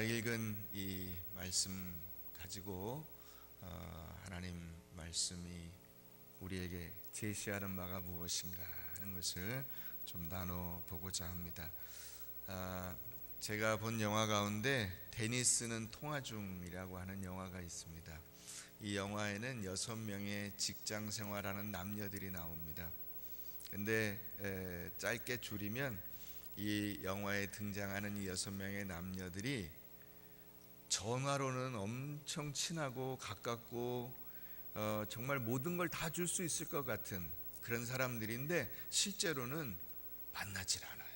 읽은 이 말씀 가지고 하나님 말씀이 우리에게 제시하는 바가 무엇인가 하는 것을 좀 나눠보고자 합니다. 제가 본 영화 가운데 데니스는 통화 중이라고 하는 영화가 있습니다. 이 영화에는 6명의 직장 생활하는 남녀들이 나옵니다. 근데 짧게 줄이면 이 영화에 등장하는 이 6명의 남녀들이 전화로는 엄청 친하고 가깝고 정말 모든 걸 다 줄 수 있을 것 같은 그런 사람들인데 실제로는 만나질 않아요.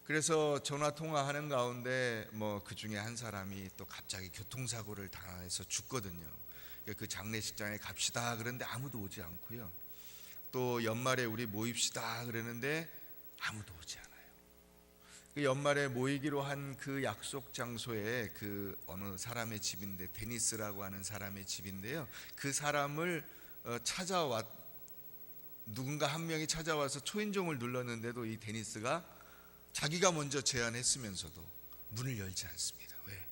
그래서 전화 통화하는 가운데 그 중에 한 사람이 또 갑자기 교통사고를 당해서 죽거든요. 그 장례식장에 갑시다 그런데 아무도 오지 않고요. 또 연말에 우리 모입시다 그러는데 아무도 오지 않아요. 그 연말에 모이기로 한 그 약속 장소에 그 어느 사람의 집인데 데니스라고 하는 사람의 집인데요. 그 사람을 누군가 한 명이 찾아와서 초인종을 눌렀는데도 이 데니스가 자기가 먼저 제안했으면서도 문을 열지 않습니다. 왜?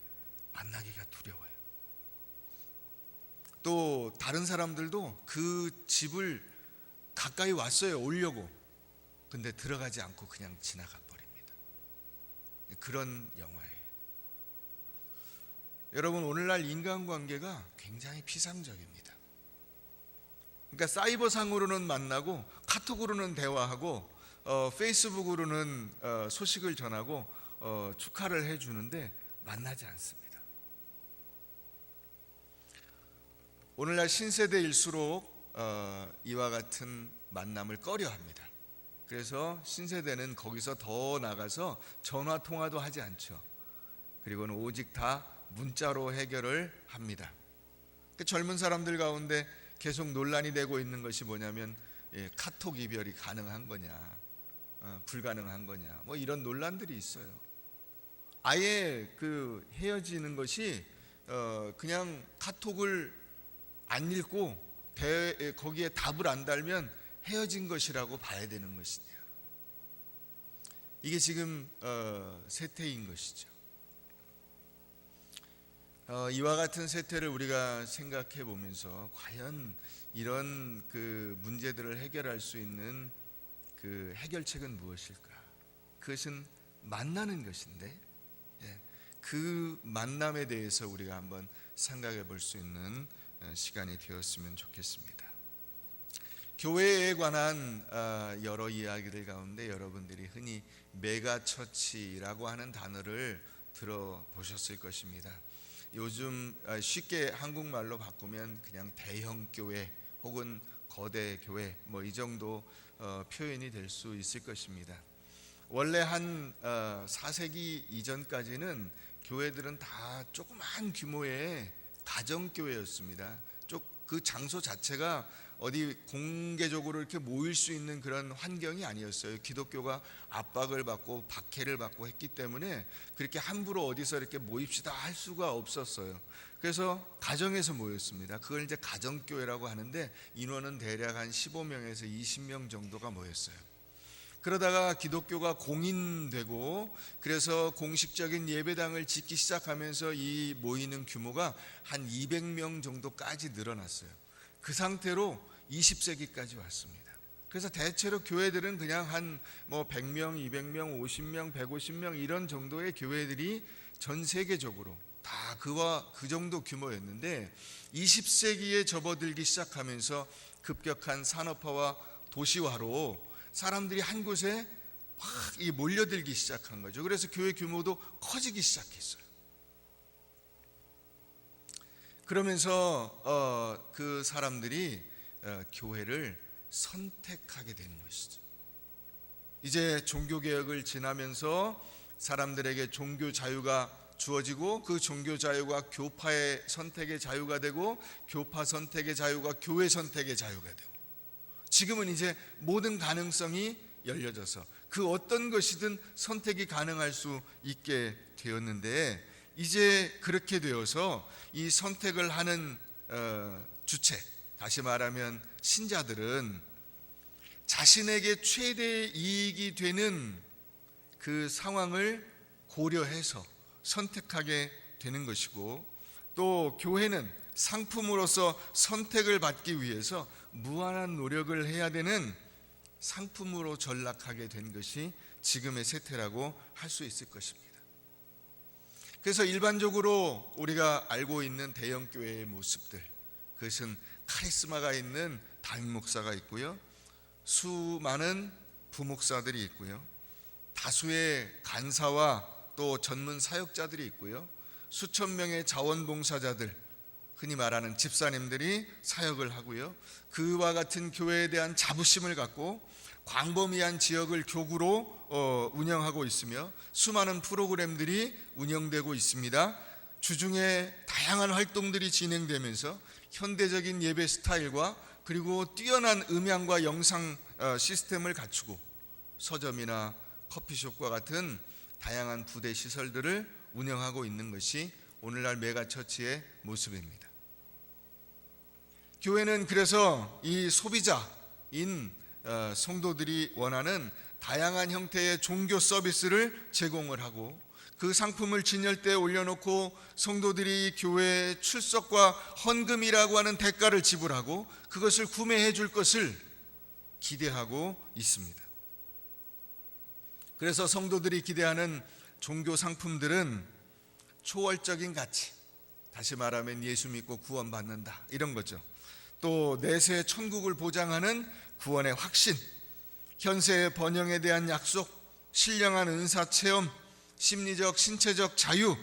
만나기가 두려워요. 또 다른 사람들도 그 집을 가까이 왔어요. 오려고. 근데 들어가지 않고 그냥 지나가 버립니다. 그런 영화예요. 여러분, 오늘날 인간관계가 굉장히 피상적입니다. 그러니까 사이버상으로는 만나고 카톡으로는 대화하고 페이스북으로는 소식을 전하고 축하를 해주는데 만나지 않습니다. 오늘날 신세대일수록 이와 같은 만남을 꺼려합니다. 그래서 신세대는 거기서 더 나가서 전화 통화도 하지 않죠. 그리고는 오직 다 문자로 해결을 합니다. 젊은 사람들 가운데 계속 논란이 되고 있는 것이 뭐냐면 카톡 이별이 가능한 거냐, 불가능한 거냐, 이런 논란들이 있어요. 아예 그 헤어지는 것이 그냥 카톡을 안 읽고 거기에 답을 안 달면 헤어진 것이라고 봐야 되는 것이냐. 이게 지금 세태인 것이죠. 이와 같은 세태를 우리가 생각해 보면서 과연 이런 그 문제들을 해결할 수 있는 그 해결책은 무엇일까? 그것은 만나는 것인데 그 만남에 대해서 우리가 한번 생각해 볼 수 있는 시간이 되었으면 좋겠습니다. 교회에 관한 여러 이야기들 가운데 여러분들이 흔히 메가처치라고 하는 단어를 들어보셨을 것입니다. 요즘 쉽게 한국말로 바꾸면 그냥 대형교회 혹은 거대 교회 이 정도 표현이 될 수 있을 것입니다. 원래 한 4세기 이전까지는 교회들은 다 조그만 규모의 가정교회였습니다. 그 장소 자체가 어디 공개적으로 이렇게 모일 수 있는 그런 환경이 아니었어요. 기독교가 압박을 받고 박해를 받고 했기 때문에 그렇게 함부로 어디서 이렇게 모입시다 할 수가 없었어요. 그래서 가정에서 모였습니다. 그걸 이제 가정교회라고 하는데 인원은 대략 한 15명에서 20명 정도가 모였어요. 그러다가 기독교가 공인되고 그래서 공식적인 예배당을 짓기 시작하면서 이 모이는 규모가 한 200명 정도까지 늘어났어요. 그 상태로 20세기까지 왔습니다. 그래서 대체로 교회들은 그냥 한 100명, 200명, 50명, 150명 이런 정도의 교회들이 전 세계적으로 다 그 정도 규모였는데 20세기에 접어들기 시작하면서 급격한 산업화와 도시화로 사람들이 한 곳에 막 몰려들기 시작한 거죠. 그래서 교회 규모도 커지기 시작했어요. 그러면서 그 사람들이 교회를 선택하게 되는 것이죠. 이제 종교개혁을 지나면서 사람들에게 종교 자유가 주어지고 그 종교 자유가 교파의 선택의 자유가 되고 교파 선택의 자유가 교회 선택의 자유가 되고 지금은 이제 모든 가능성이 열려져서 그 어떤 것이든 선택이 가능할 수 있게 되었는데 이제 그렇게 되어서 이 선택을 하는 주체, 다시 말하면 신자들은 자신에게 최대 이익이 되는 그 상황을 고려해서 선택하게 되는 것이고, 또 교회는 상품으로서 선택을 받기 위해서 무한한 노력을 해야 되는 상품으로 전락하게 된 것이 지금의 세태라고 할 수 있을 것입니다. 그래서 일반적으로 우리가 알고 있는 대형교회의 모습들, 그것은 카리스마가 있는 담임 목사가 있고요, 수많은 부목사들이 있고요, 다수의 간사와 또 전문 사역자들이 있고요, 수천 명의 자원봉사자들, 흔히 말하는 집사님들이 사역을 하고요, 그와 같은 교회에 대한 자부심을 갖고 광범위한 지역을 교구로 운영하고 있으며 수많은 프로그램들이 운영되고 있습니다. 주중에 다양한 활동들이 진행되면서 현대적인 예배 스타일과 그리고 뛰어난 음향과 영상 시스템을 갖추고 서점이나 커피숍과 같은 다양한 부대 시설들을 운영하고 있는 것이 오늘날 메가처치의 모습입니다. 교회는 그래서 이 소비자인 성도들이 원하는 다양한 형태의 종교 서비스를 제공을 하고, 그 상품을 진열대에 올려놓고 성도들이 교회에 출석과 헌금이라고 하는 대가를 지불하고 그것을 구매해 줄 것을 기대하고 있습니다. 그래서 성도들이 기대하는 종교 상품들은 초월적인 가치, 다시 말하면 예수 믿고 구원받는다, 이런 거죠. 또 내세 천국을 보장하는 구원의 확신, 현세의 번영에 대한 약속, 신령한 은사 체험, 심리적 신체적 자유,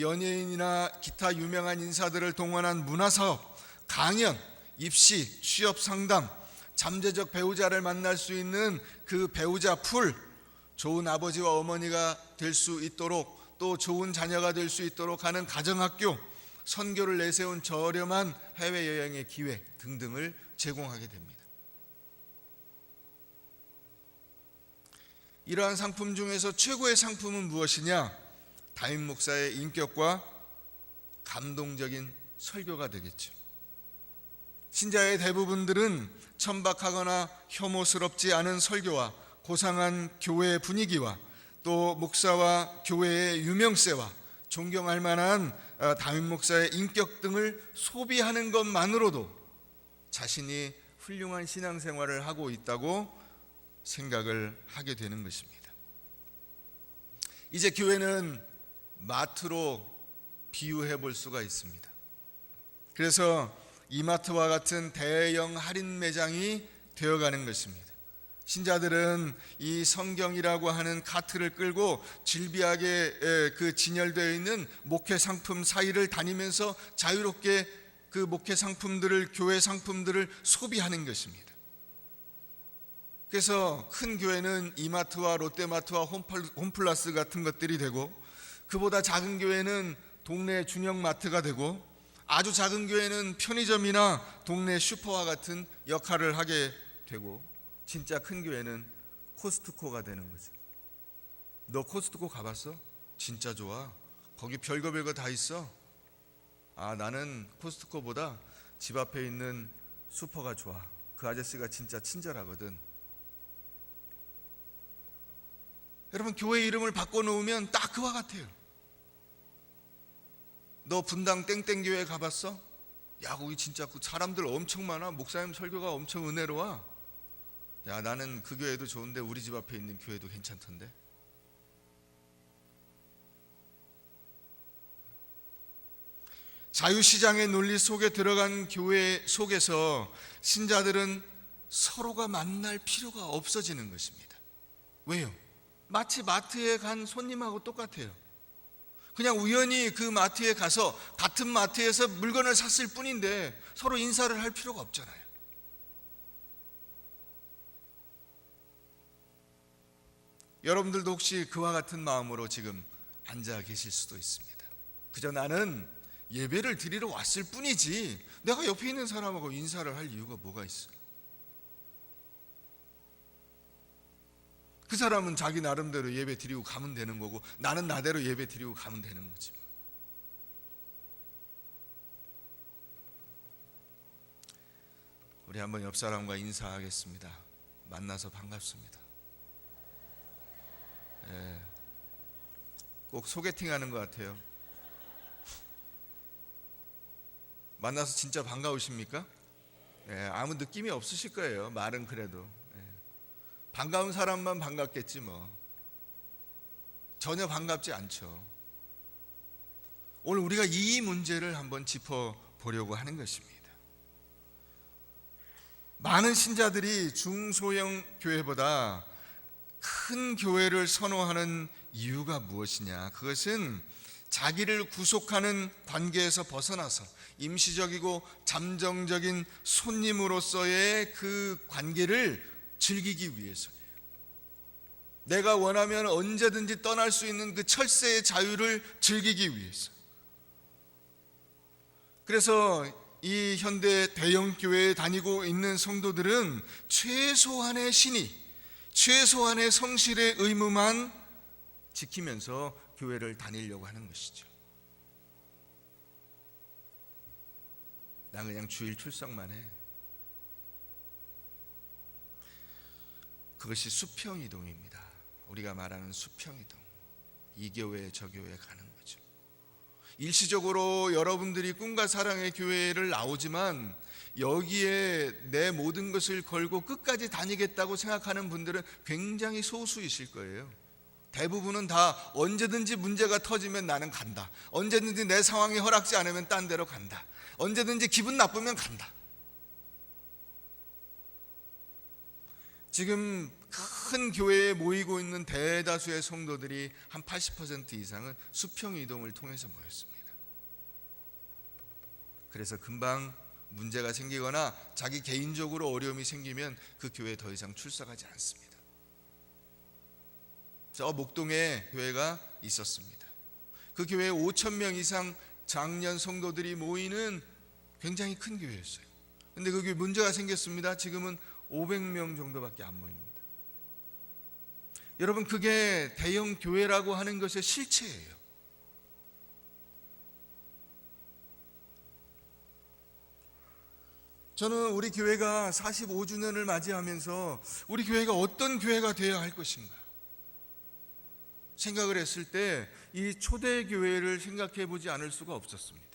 연예인이나 기타 유명한 인사들을 동원한 문화사업, 강연, 입시, 취업 상담, 잠재적 배우자를 만날 수 있는 그 배우자 풀, 좋은 아버지와 어머니가 될 수 있도록, 또 좋은 자녀가 될 수 있도록 하는 가정학교, 선교를 내세운 저렴한 해외여행의 기회 등등을 제공하게 됩니다. 이러한 상품 중에서 최고의 상품은 무엇이냐? 담임 목사의 인격과 감동적인 설교가 되겠죠. 신자의 대부분들은 천박하거나 혐오스럽지 않은 설교와 고상한 교회 분위기와 또 목사와 교회의 유명세와 존경할 만한 담임 목사의 인격 등을 소비하는 것만으로도 자신이 훌륭한 신앙생활을 하고 있다고 생각을 하게 되는 것입니다. 이제 교회는 마트로 비유해 볼 수가 있습니다. 그래서 이마트와 같은 대형 할인 매장이 되어가는 것입니다. 신자들은 이 성경이라고 하는 카트를 끌고 질비하게 그 진열되어 있는 목회 상품 사이를 다니면서 자유롭게 그 목회 상품들을, 교회 상품들을 소비하는 것입니다. 그래서 큰 교회는 이마트와 롯데마트와 홈플러스 같은 것들이 되고, 그보다 작은 교회는 동네 중형마트가 되고, 아주 작은 교회는 편의점이나 동네 슈퍼와 같은 역할을 하게 되고, 진짜 큰 교회는 코스트코가 되는 거죠. 너 코스트코 가봤어? 진짜 좋아. 거기 별거 다 있어. 아, 나는 코스트코보다 집 앞에 있는 슈퍼가 좋아. 그 아저씨가 진짜 친절하거든. 여러분, 교회 이름을 바꿔놓으면 딱 그와 같아요. 너 분당 땡땡교회 가봤어? 야, 거기 진짜 그 사람들 엄청 많아. 목사님 설교가 엄청 은혜로워. 야, 나는 그 교회도 좋은데 우리 집 앞에 있는 교회도 괜찮던데. 자유시장의 논리 속에 들어간 교회 속에서 신자들은 서로가 만날 필요가 없어지는 것입니다. 왜요? 마치 마트에 간 손님하고 똑같아요. 그냥 우연히 그 마트에 가서 같은 마트에서 물건을 샀을 뿐인데 서로 인사를 할 필요가 없잖아요. 여러분들도 혹시 그와 같은 마음으로 지금 앉아 계실 수도 있습니다. 그저 나는 예배를 드리러 왔을 뿐이지 내가 옆에 있는 사람하고 인사를 할 이유가 뭐가 있어? 그 사람은 자기 나름대로 예배 드리고 가면 되는 거고, 나는 나대로 예배 드리고 가면 되는 거지. 우리 한번 옆 사람과 인사하겠습니다. 만나서 반갑습니다. 꼭 소개팅하는 것 같아요. 만나서 진짜 반가우십니까? 네, 아무 느낌이 없으실 거예요. 말은 그래도. 네. 반가운 사람만 반갑겠지 뭐. 전혀 반갑지 않죠. 오늘 우리가 이 문제를 한번 짚어보려고 하는 것입니다. 많은 신자들이 중소형 교회보다 큰 교회를 선호하는 이유가 무엇이냐? 그것은 자기를 구속하는 관계에서 벗어나서 임시적이고 잠정적인 손님으로서의 그 관계를 즐기기 위해서예요. 내가 원하면 언제든지 떠날 수 있는 그 철새의 자유를 즐기기 위해서. 그래서 이 현대 대형 교회에 다니고 있는 성도들은 최소한의 신의, 최소한의 성실의 의무만 지키면서 교회를 다니려고 하는 것이죠. 난 그냥 주일 출석만 해. 그것이 수평이동입니다. 우리가 말하는 수평이동. 이 교회 저 교회 가는 거죠. 일시적으로 여러분들이 꿈과 사랑의 교회를 나오지만 여기에 내 모든 것을 걸고 끝까지 다니겠다고 생각하는 분들은 굉장히 소수이실 거예요. 대부분은 다 언제든지 문제가 터지면 나는 간다. 언제든지 내 상황이 허락지 않으면 딴 데로 간다. 언제든지 기분 나쁘면 간다. 지금 큰 교회에 모이고 있는 대다수의 성도들이 한 80% 이상은 수평 이동을 통해서 모였습니다. 그래서 금방 문제가 생기거나 자기 개인적으로 어려움이 생기면 그 교회에 더 이상 출석하지 않습니다. 저 목동에 교회가 있었습니다. 그 교회에 5,000명 이상 장년 성도들이 모이는 굉장히 큰 교회였어요. 그런데 그 교회 문제가 생겼습니다. 지금은 500명 정도밖에 안 모입니다. 여러분, 그게 대형 교회라고 하는 것의 실체예요. 저는 우리 교회가 45주년을 맞이하면서 우리 교회가 어떤 교회가 되어야 할 것인가 생각을 했을 때 이 초대교회를 생각해 보지 않을 수가 없었습니다.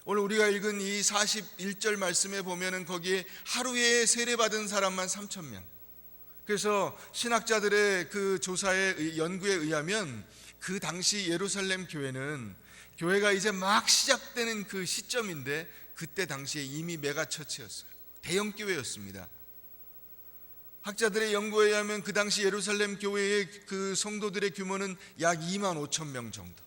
오늘 우리가 읽은 이 41절 말씀에 보면은 거기에 하루에 세례받은 사람만 3,000명. 그래서 신학자들의 그 조사의 연구에 의하면 그 당시 예루살렘 교회는 교회가 이제 막 시작되는 그 시점인데 그때 당시에 이미 메가처치였어요. 대형 교회였습니다. 학자들의 연구에 의하면 그 당시 예루살렘 교회의 그 성도들의 규모는 약 25,000명 정도.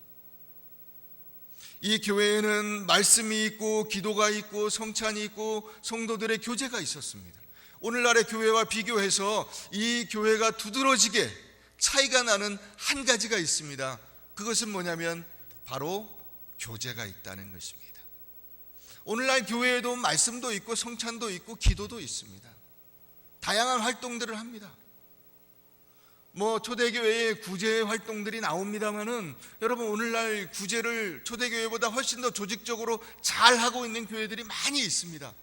이 교회에는 말씀이 있고 기도가 있고 성찬이 있고 성도들의 교제가 있었습니다. 오늘날의 교회와 비교해서 이 교회가 두드러지게 차이가 나는 한 가지가 있습니다. 그것은 뭐냐면 바로 교제가 있다는 것입니다. 오늘날 교회에도 말씀도 있고 성찬도 있고 기도도 있습니다. 다양한 활동들을 합니다. 초대교회에 구제 활동들이 나옵니다만은 여러분, 오늘날 구제를 초대교회보다 훨씬 더 조직적으로 잘 하고 있는 교회들이 많이 있습니다.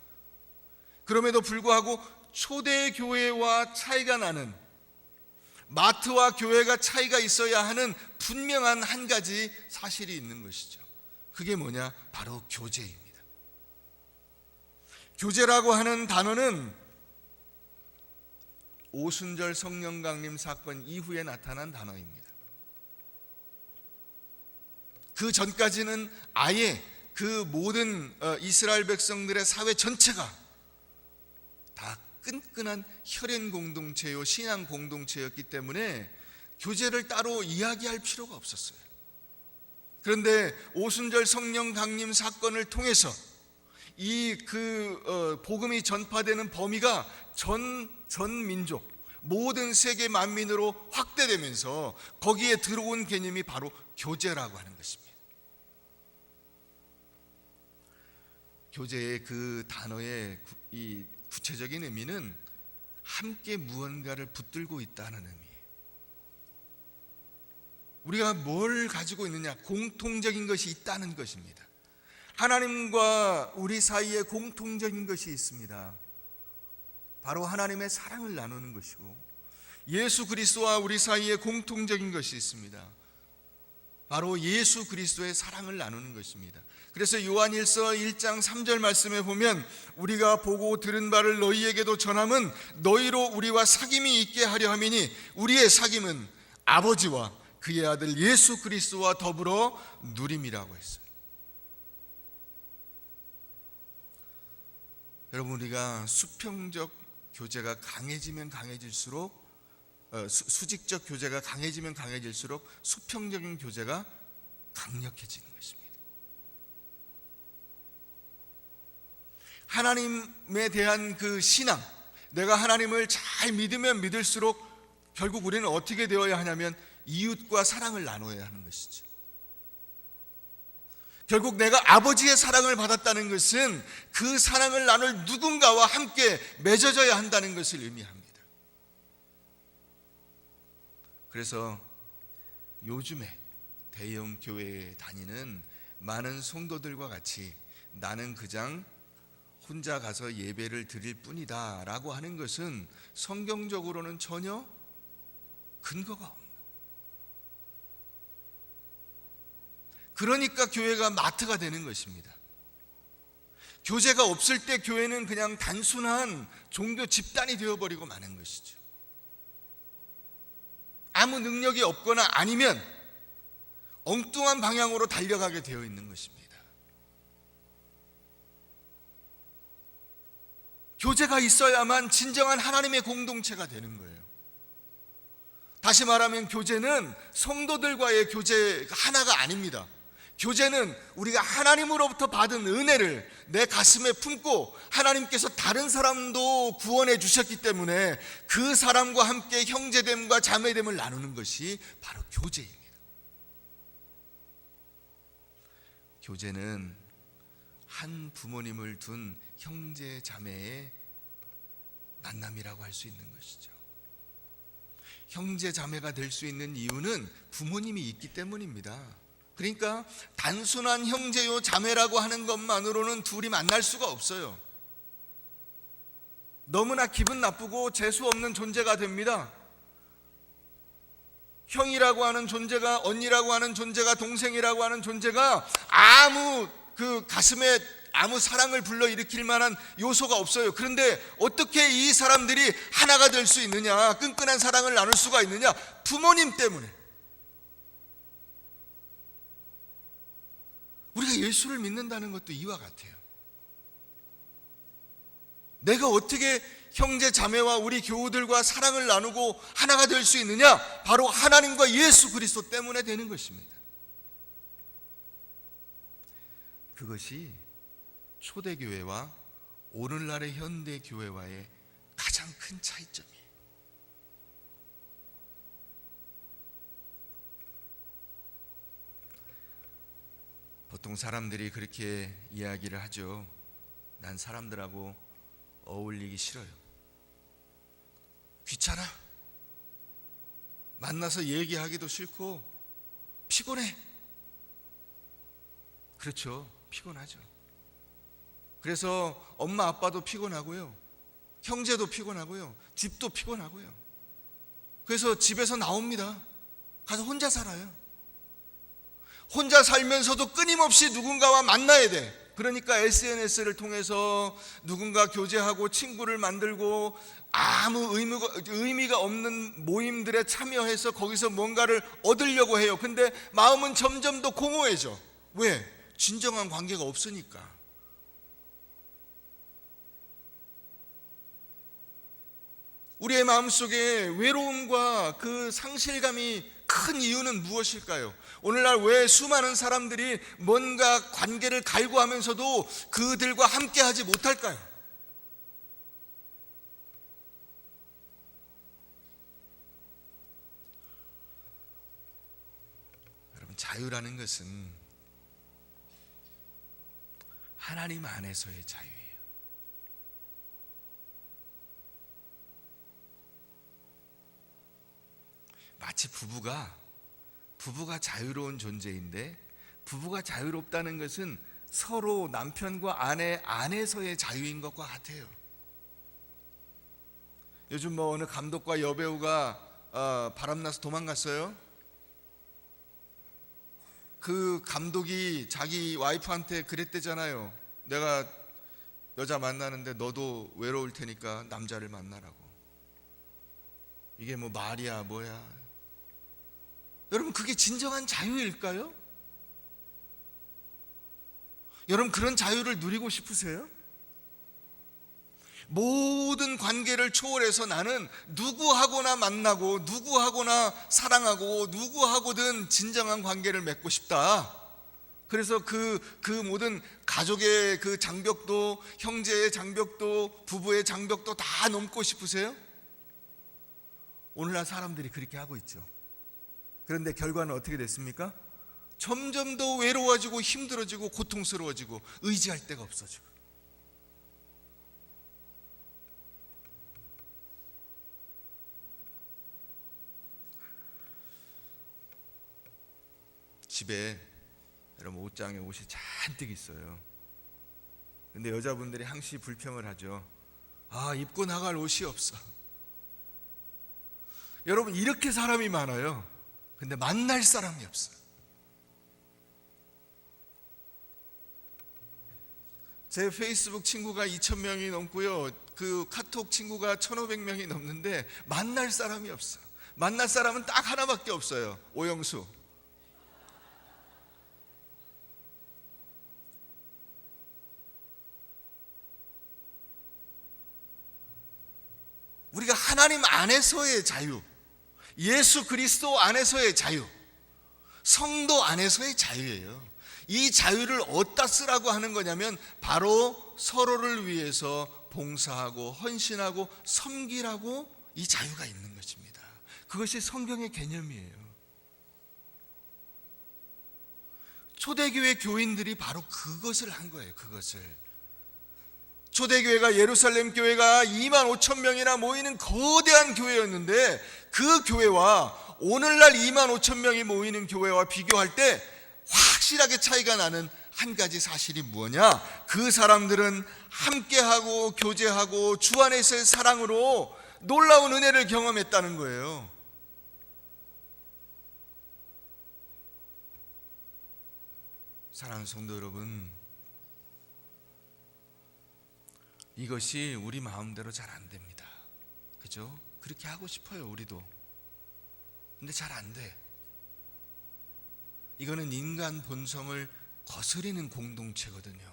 그럼에도 불구하고 초대교회와 차이가 나는, 마트와 교회가 차이가 있어야 하는 분명한 한 가지 사실이 있는 것이죠. 그게 뭐냐? 바로 교제입니다. 교제라고 하는 단어는 오순절 성령 강림 사건 이후에 나타난 단어입니다. 그 전까지는 아예 그 모든 이스라엘 백성들의 사회 전체가 다 끈끈한 혈연 공동체요, 신앙 공동체였기 때문에 교제를 따로 이야기할 필요가 없었어요. 그런데 오순절 성령 강림 사건을 통해서 이 복음이 전파되는 범위가 전 민족, 모든 세계 만민으로 확대되면서 거기에 들어온 개념이 바로 교제라고 하는 것입니다. 교제의 그 단어의 이 구체적인 의미는 함께 무언가를 붙들고 있다는 의미예요. 우리가 뭘 가지고 있느냐? 공통적인 것이 있다는 것입니다. 하나님과 우리 사이에 공통적인 것이 있습니다. 바로 하나님의 사랑을 나누는 것이고, 예수 그리스도와 우리 사이에 공통적인 것이 있습니다. 바로 예수 그리스도의 사랑을 나누는 것입니다. 그래서 요한일서 1장 3절 말씀에 보면 우리가 보고 들은 바를 너희에게도 전함은 너희로 우리와 사귐이 있게 하려 함이니 우리의 사귐은 아버지와 그의 아들 예수 그리스도와 더불어 누림이라고 했어요. 여러분, 우리가 수평적 교제가 강해지면 강해질수록 수직적 교제가 강해지면 강해질수록 수평적인 교제가 강력해지는 것입니다. 하나님에 대한 그 신앙, 내가 하나님을 잘 믿으면 믿을수록 결국 우리는 어떻게 되어야 하냐면 이웃과 사랑을 나눠야 하는 것이죠. 결국 내가 아버지의 사랑을 받았다는 것은 그 사랑을 나눌 누군가와 함께 맺어져야 한다는 것을 의미합니다. 그래서 요즘에 대형 교회에 다니는 많은 성도들과 같이 나는 그냥 혼자 가서 예배를 드릴 뿐이다 라고 하는 것은 성경적으로는 전혀 근거가 없는, 그러니까 교회가 마트가 되는 것입니다. 교제가 없을 때 교회는 그냥 단순한 종교 집단이 되어버리고 마는 것이죠. 아무 능력이 없거나 아니면 엉뚱한 방향으로 달려가게 되어 있는 것입니다. 교제가 있어야만 진정한 하나님의 공동체가 되는 거예요. 다시 말하면 교제는 성도들과의 교제가 하나가 아닙니다. 교제는 우리가 하나님으로부터 받은 은혜를 내 가슴에 품고 하나님께서 다른 사람도 구원해 주셨기 때문에 그 사람과 함께 형제됨과 자매됨을 나누는 것이 바로 교제입니다. 교제는 한 부모님을 둔 형제 자매의 만남이라고 할 수 있는 것이죠. 형제 자매가 될 수 있는 이유는 부모님이 있기 때문입니다. 그러니까 단순한 형제요 자매라고 하는 것만으로는 둘이 만날 수가 없어요. 너무나 기분 나쁘고 재수 없는 존재가 됩니다. 형이라고 하는 존재가, 언니라고 하는 존재가, 동생이라고 하는 존재가 아무 가슴에 아무 사랑을 불러일으킬 만한 요소가 없어요. 그런데 어떻게 이 사람들이 하나가 될 수 있느냐, 끈끈한 사랑을 나눌 수가 있느냐? 부모님 때문에. 우리가 예수를 믿는다는 것도 이와 같아요. 내가 어떻게 형제 자매와 우리 교우들과 사랑을 나누고 하나가 될 수 있느냐? 바로 하나님과 예수 그리스도 때문에 되는 것입니다. 그것이 초대교회와 오늘날의 현대교회와의 가장 큰 차이점이에요. 보통 사람들이 그렇게 이야기를 하죠. 난 사람들하고 어울리기 싫어요. 귀찮아. 만나서 얘기하기도 싫고 피곤해. 그렇죠. 피곤하죠. 그래서 엄마 아빠도 피곤하고요, 형제도 피곤하고요, 집도 피곤하고요. 그래서 집에서 나옵니다. 가서 혼자 살아요. 혼자 살면서도 끊임없이 누군가와 만나야 돼. 그러니까 SNS를 통해서 누군가 교제하고 친구를 만들고 아무 의미가 없는 모임들에 참여해서 거기서 뭔가를 얻으려고 해요. 근데 마음은 점점 더 공허해져. 왜? 진정한 관계가 없으니까. 우리의 마음속에 외로움과 그 상실감이 큰 이유는 무엇일까요? 오늘날 왜 수많은 사람들이 뭔가 관계를 갈구하면서도 그들과 함께하지 못할까요? 여러분, 자유라는 것은 하나님 안에서의 자유예요. 마치 부부가 자유로운 존재인데, 부부가 자유롭다는 것은 서로 남편과 아내 안에서의 자유인 것과 같아요. 요즘 뭐 어느 감독과 여배우가 바람나서 도망갔어요. 그 감독이 자기 와이프한테 그랬대잖아요. 내가 여자 만나는데 너도 외로울 테니까 남자를 만나라고. 이게 뭐 말이야 뭐야. 여러분, 그게 진정한 자유일까요? 여러분, 그런 자유를 누리고 싶으세요? 모든 관계를 초월해서 나는 누구하고나 만나고 누구하고나 사랑하고 누구하고든 진정한 관계를 맺고 싶다. 그래서 그 모든 가족의 그 장벽도, 형제의 장벽도, 부부의 장벽도 다 넘고 싶으세요? 오늘날 사람들이 그렇게 하고 있죠. 그런데 결과는 어떻게 됐습니까? 점점 더 외로워지고 힘들어지고 고통스러워지고 의지할 데가 없어지고. 집에 여러분 옷장에 옷이 잔뜩 있어요. 근데 여자분들이 항시 불평을 하죠. 아, 입고 나갈 옷이 없어. 여러분, 이렇게 사람이 많아요. 근데 만날 사람이 없어. 제 페이스북 친구가 2,000명이 넘고요, 그 카톡 친구가 1,500명이 넘는데 만날 사람이 없어. 만날 사람은 딱 하나밖에 없어요. 오영수. 우리가 하나님 안에서의 자유, 예수 그리스도 안에서의 자유, 성도 안에서의 자유예요. 이 자유를 어디다 쓰라고 하는 거냐면 바로 서로를 위해서 봉사하고 헌신하고 섬기라고 이 자유가 있는 것입니다. 그것이 성경의 개념이에요. 초대교회 교인들이 바로 그것을 한 거예요. 그것을. 초대교회가, 예루살렘 교회가 25,000명이나 모이는 거대한 교회였는데, 그 교회와 오늘날 25,000명이 모이는 교회와 비교할 때 확실하게 차이가 나는 한 가지 사실이 뭐냐? 그 사람들은 함께하고 교제하고 주 안에서의 사랑으로 놀라운 은혜를 경험했다는 거예요. 사랑하는 성도 여러분, 이것이 우리 마음대로 잘 안 됩니다. 그죠? 그렇게 하고 싶어요, 우리도. 근데 잘 안 돼. 이거는 인간 본성을 거스리는 공동체거든요.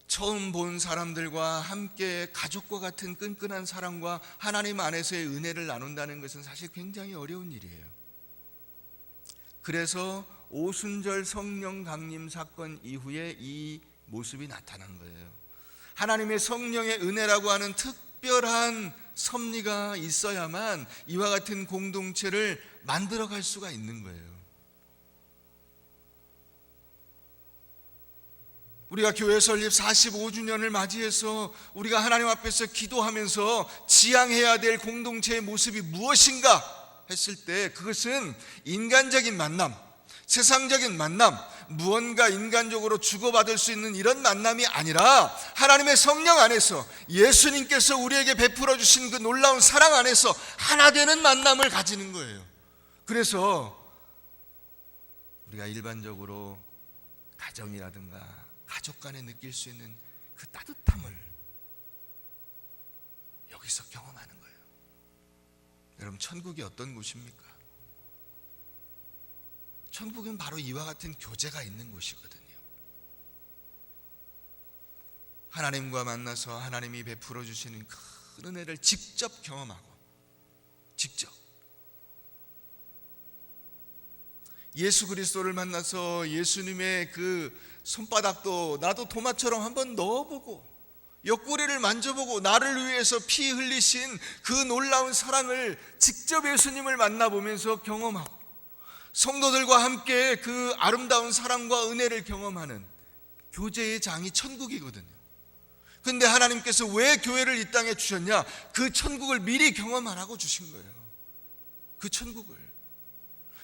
처음 본 사람들과 함께 가족과 같은 끈끈한 사랑과 하나님 안에서의 은혜를 나눈다는 것은 사실 굉장히 어려운 일이에요. 그래서 오순절 성령 강림 사건 이후에 이 모습이 나타난 거예요. 하나님의 성령의 은혜라고 하는 특별한 섭리가 있어야만 이와 같은 공동체를 만들어갈 수가 있는 거예요. 우리가 교회 설립 45주년을 맞이해서 우리가 하나님 앞에서 기도하면서 지향해야 될 공동체의 모습이 무엇인가 했을 때, 그것은 인간적인 만남, 세상적인 만남, 무언가 인간적으로 주고받을 수 있는 이런 만남이 아니라 하나님의 성령 안에서 예수님께서 우리에게 베풀어 주신 그 놀라운 사랑 안에서 하나 되는 만남을 가지는 거예요. 그래서 우리가 일반적으로 가정이라든가 가족 간에 느낄 수 있는 그 따뜻함을 여기서 경험하는 거예요. 여러분, 천국이 어떤 곳입니까? 천국은 바로 이와 같은 교제가 있는 곳이거든요. 하나님과 만나서 하나님이 베풀어 주시는 큰 은혜를 직접 경험하고, 직접 예수 그리스도를 만나서 예수님의 그 손바닥도 나도 도마처럼 한번 넣어보고, 옆구리를 만져보고, 나를 위해서 피 흘리신 그 놀라운 사랑을 직접 예수님을 만나보면서 경험하고, 성도들과 함께 그 아름다운 사랑과 은혜를 경험하는 교제의 장이 천국이거든요. 그런데 하나님께서 왜 교회를 이 땅에 주셨냐? 그 천국을 미리 경험하라고 주신 거예요. 그 천국을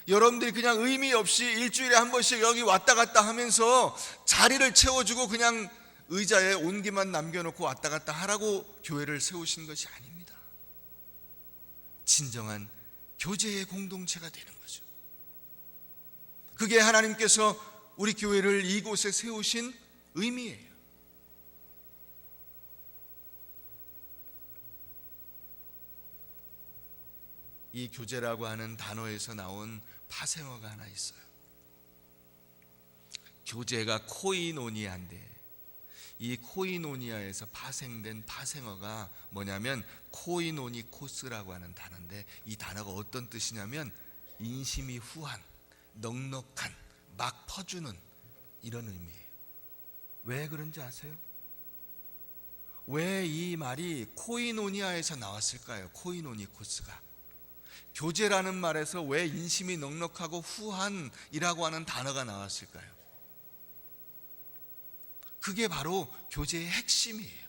여러분들이 그냥 의미 없이 일주일에 한 번씩 여기 왔다 갔다 하면서 자리를 채워주고 그냥 의자에 온기만 남겨놓고 왔다 갔다 하라고 교회를 세우신 것이 아닙니다. 진정한 교제의 공동체가 되는 거죠. 그게 하나님께서 우리 교회를 이곳에 세우신 의미예요. 이 교제라고 하는 단어에서 나온 파생어가 하나 있어요. 교제가 코이노니아인데 이 코이노니아에서 파생된 파생어가 뭐냐면 코이노니코스라고 하는 단어인데, 이 단어가 어떤 뜻이냐면 인심이 후한, 넉넉한, 막 퍼주는 이런 의미예요. 왜 그런지 아세요? 왜 이 말이 코이노니아에서 나왔을까요? 코이노니코스가 교제라는 말에서 왜 인심이 넉넉하고 후한이라고 하는 단어가 나왔을까요? 그게 바로 교제의 핵심이에요.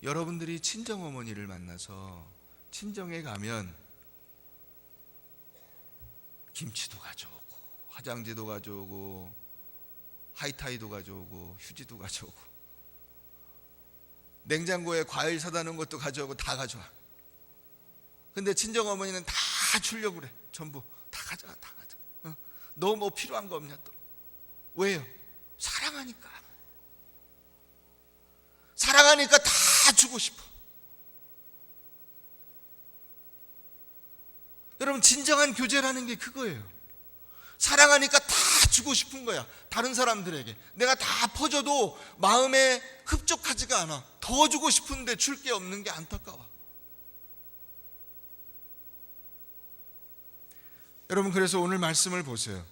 여러분들이 친정어머니를 만나서 친정에 가면 김치도 가져오고 화장지도 가져오고 하이타이도 가져오고 휴지도 가져오고 냉장고에 과일 사다 놓은 것도 가져오고 다 가져와. 근데 친정어머니는 다 주려고 그래. 전부 다 가져가, 다 가져가. 너 뭐 필요한 거 없냐 또. 왜요? 사랑하니까. 사랑하니까 다 주고 싶어. 여러분, 진정한 교제라는 게 그거예요. 사랑하니까 다 주고 싶은 거야. 다른 사람들에게 내가 다 퍼줘도 마음에 흡족하지가 않아. 더 주고 싶은데 줄 게 없는 게 안타까워. 여러분, 그래서 오늘 말씀을 보세요.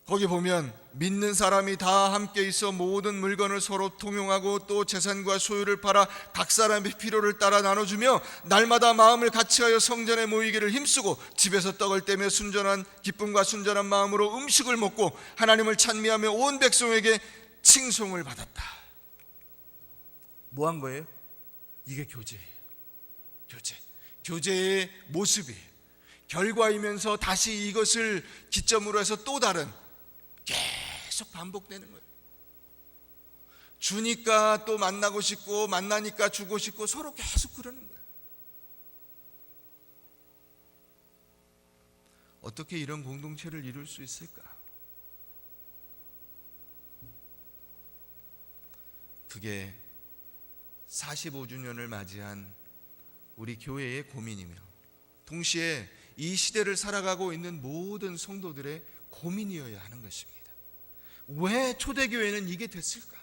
거기 보면 믿는 사람이 다 함께 있어 모든 물건을 서로 통용하고 또 재산과 소유를 팔아 각 사람의 필요를 따라 나눠주며 날마다 마음을 같이하여 성전에 모이기를 힘쓰고 집에서 떡을 떼며 순전한 기쁨과 순전한 마음으로 음식을 먹고 하나님을 찬미하며 온 백성에게 칭송을 받았다. 뭐 한 거예요? 이게 교제예요. 교제의 모습이에요. 결과이면서 다시 이것을 기점으로 해서 또 다른 계속 반복되는 거예요. 주니까 또 만나고 싶고 만나니까 주고 싶고 서로 계속 그러는 거예요. 어떻게 이런 공동체를 이룰 수 있을까? 그게 45주년을 맞이한 우리 교회의 고민이며 동시에 이 시대를 살아가고 있는 모든 성도들의 고민이어야 하는 것입니다. 왜 초대교회는 이게 됐을까?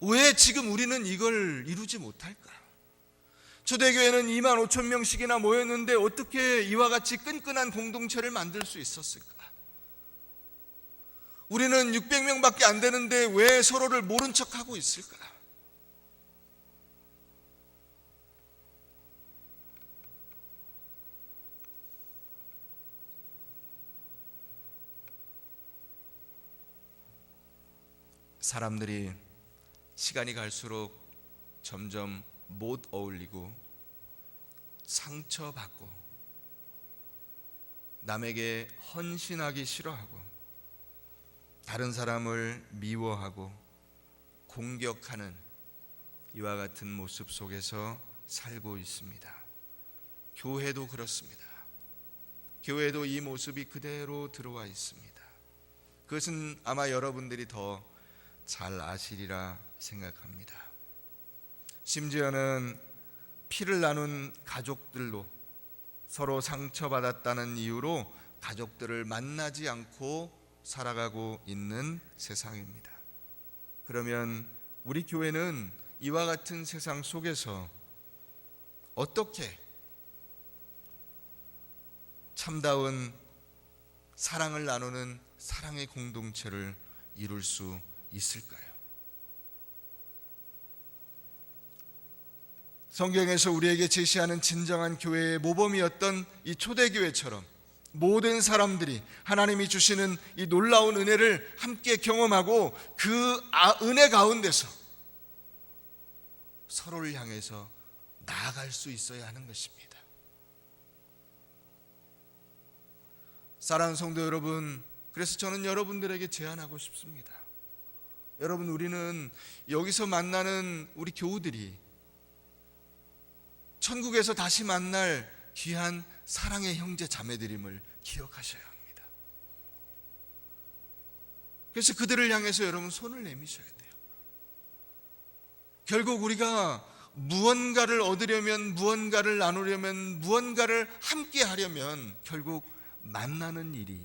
왜 지금 우리는 이걸 이루지 못할까? 초대교회는 2만 5천 명씩이나 모였는데 어떻게 이와 같이 끈끈한 공동체를 만들 수 있었을까? 우리는 600명밖에 안 되는데 왜 서로를 모른 척하고 있을까? 사람들이 시간이 갈수록 점점 못 어울리고 상처받고 남에게 헌신하기 싫어하고 다른 사람을 미워하고 공격하는 이와 같은 모습 속에서 살고 있습니다. 교회도 그렇습니다. 교회도 이 모습이 그대로 들어와 있습니다. 그것은 아마 여러분들이 더 잘 아시리라 생각합니다. 심지어는 피를 나눈 가족들로 서로 상처받았다는 이유로 가족들을 만나지 않고 살아가고 있는 세상입니다. 그러면 우리 교회는 이와 같은 세상 속에서 어떻게 참다운 사랑을 나누는 사랑의 공동체를 이룰 수 있을까요? 성경에서 우리에게 제시하는 진정한 교회의 모범이었던 이 초대교회처럼 모든 사람들이 하나님이 주시는 이 놀라운 은혜를 함께 경험하고 그 은혜 가운데서 서로를 향해서 나아갈 수 있어야 하는 것입니다. 사랑하는 성도 여러분, 그래서 저는 여러분들에게 제안하고 싶습니다. 여러분, 우리는 여기서 만나는 우리 교우들이 천국에서 다시 만날 귀한 사랑의 형제 자매들임을 기억하셔야 합니다. 그래서 그들을 향해서 여러분 손을 내미셔야 돼요. 결국 우리가 무언가를 얻으려면, 무언가를 나누려면, 무언가를 함께 하려면 결국 만나는 일이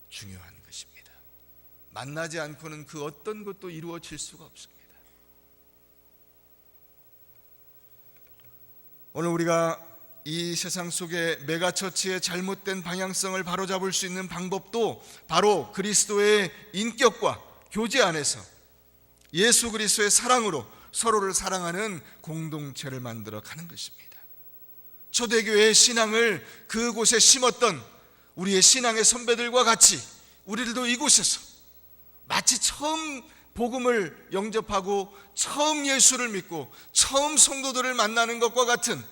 중요한 것입니다. 만나지 않고는 그 어떤 것도 이루어질 수가 없습니다. 오늘 우리가 이 세상 속에 메가처치의 잘못된 방향성을 바로잡을 수 있는 방법도 바로 그리스도의 인격과 교제 안에서 예수 그리스도의 사랑으로 서로를 사랑하는 공동체를 만들어 가는 것입니다. 초대교회의 신앙을 그곳에 심었던 우리의 신앙의 선배들과 같이 우리들도 이곳에서 마치 처음 복음을 영접하고 처음 예수를 믿고 처음 성도들을 만나는 것과 같은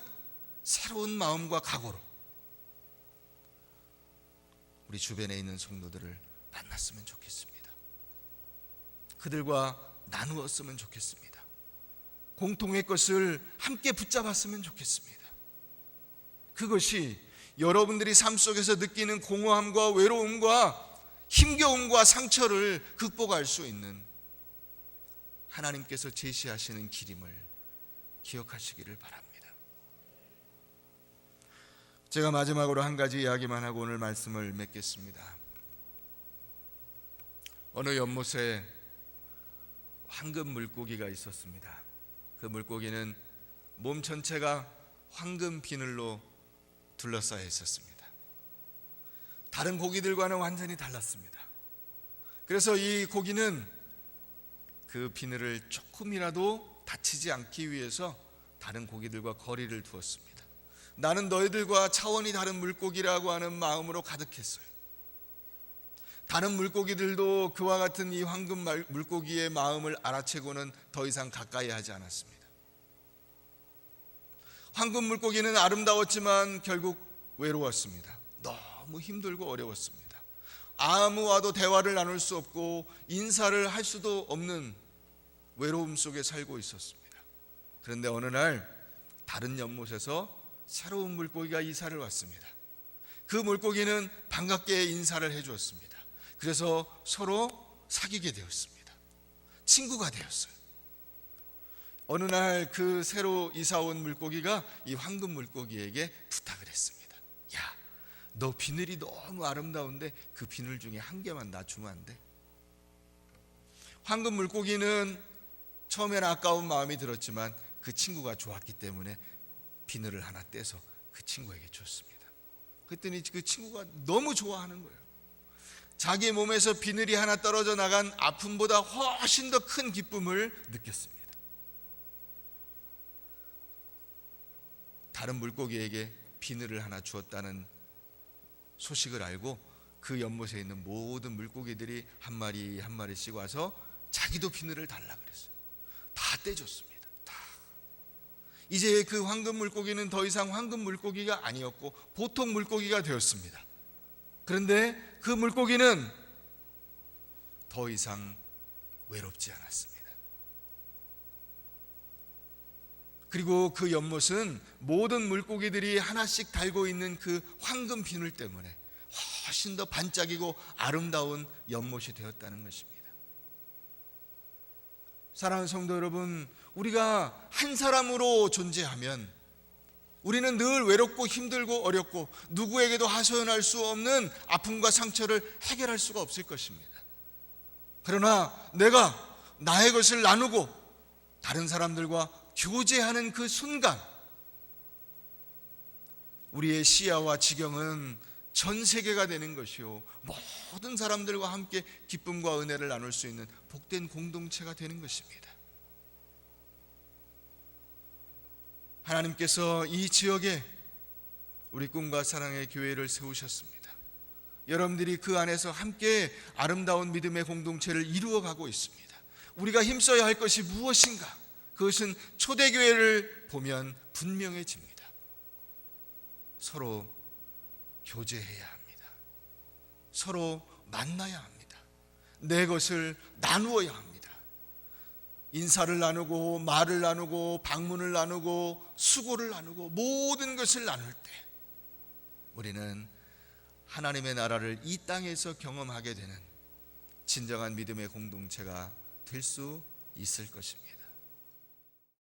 새로운 마음과 각오로 우리 주변에 있는 성도들을 만났으면 좋겠습니다. 그들과 나누었으면 좋겠습니다. 공통의 것을 함께 붙잡았으면 좋겠습니다. 그것이 여러분들이 삶 속에서 느끼는 공허함과 외로움과 힘겨움과 상처를 극복할 수 있는 하나님께서 제시하시는 길임을 기억하시기를 바랍니다. 제가 마지막으로 한 가지 이야기만 하고 오늘 말씀을 맺겠습니다. 어느 연못에 황금 물고기가 있었습니다. 그 물고기는 몸 전체가 황금 비늘로 둘러싸여 있었습니다. 다른 고기들과는 완전히 달랐습니다. 그래서 이 고기는 그 비늘을 조금이라도 다치지 않기 위해서 다른 고기들과 거리를 두었습니다. 나는 너희들과 차원이 다른 물고기라고 하는 마음으로 가득했어요. 다른 물고기들도 그와 같은 이 황금 물고기의 마음을 알아채고는 더 이상 가까이 하지 않았습니다. 황금 물고기는 아름다웠지만 결국 외로웠습니다. 너무 힘들고 어려웠습니다. 아무와도 대화를 나눌 수 없고 인사를 할 수도 없는 외로움 속에 살고 있었습니다. 그런데 어느 날 다른 연못에서 새로운 물고기가 이사를 왔습니다. 그 물고기는 반갑게 인사를 해주었습니다. 그래서 서로 사귀게 되었습니다. 친구가 되었어요. 어느 날 그 새로 이사 온 물고기가 이 황금 물고기에게 부탁을 했습니다. 야, 너 비늘이 너무 아름다운데 그 비늘 중에 한 개만 나 주면 안 돼? 황금 물고기는 처음에는 아까운 마음이 들었지만 그 친구가 좋았기 때문에 비늘을 하나 떼서 그 친구에게 줬습니다. 그랬더니 그 친구가 너무 좋아하는 거예요. 자기 몸에서 비늘이 하나 떨어져 나간 아픔보다 훨씬 더 큰 기쁨을 느꼈습니다. 다른 물고기에게 비늘을 하나 주었다는 소식을 알고 그 연못에 있는 모든 물고기들이 한 마리 한 마리씩 와서 자기도 비늘을 달라 그랬어요. 다 떼줬습니다. 이제 그 황금 물고기는 더 이상 황금 물고기가 아니었고 보통 물고기가 되었습니다. 그런데 그 물고기는 더 이상 외롭지 않았습니다. 그리고 그 연못은 모든 물고기들이 하나씩 달고 있는 그 황금 비늘 때문에 훨씬 더 반짝이고 아름다운 연못이 되었다는 것입니다. 사랑하는 성도 여러분, 우리가 한 사람으로 존재하면 우리는 늘 외롭고 힘들고 어렵고 누구에게도 하소연할 수 없는 아픔과 상처를 해결할 수가 없을 것입니다. 그러나 내가 나의 것을 나누고 다른 사람들과 교제하는 그 순간 우리의 시야와 지경은 전 세계가 되는 것이요, 모든 사람들과 함께 기쁨과 은혜를 나눌 수 있는 복된 공동체가 되는 것입니다. 하나님께서 이 지역에 우리 꿈과 사랑의 교회를 세우셨습니다. 여러분들이 그 안에서 함께 아름다운 믿음의 공동체를 이루어가고 있습니다. 우리가 힘써야 할 것이 무엇인가? 그것은 초대교회를 보면 분명해집니다. 서로 교제해야 합니다. 서로 만나야 합니다. 내 것을 나누어야 합니다. 인사를 나누고 말을 나누고 방문을 나누고 수고를 나누고 모든 것을 나눌 때 우리는 하나님의 나라를 이 땅에서 경험하게 되는 진정한 믿음의 공동체가 될 수 있을 것입니다.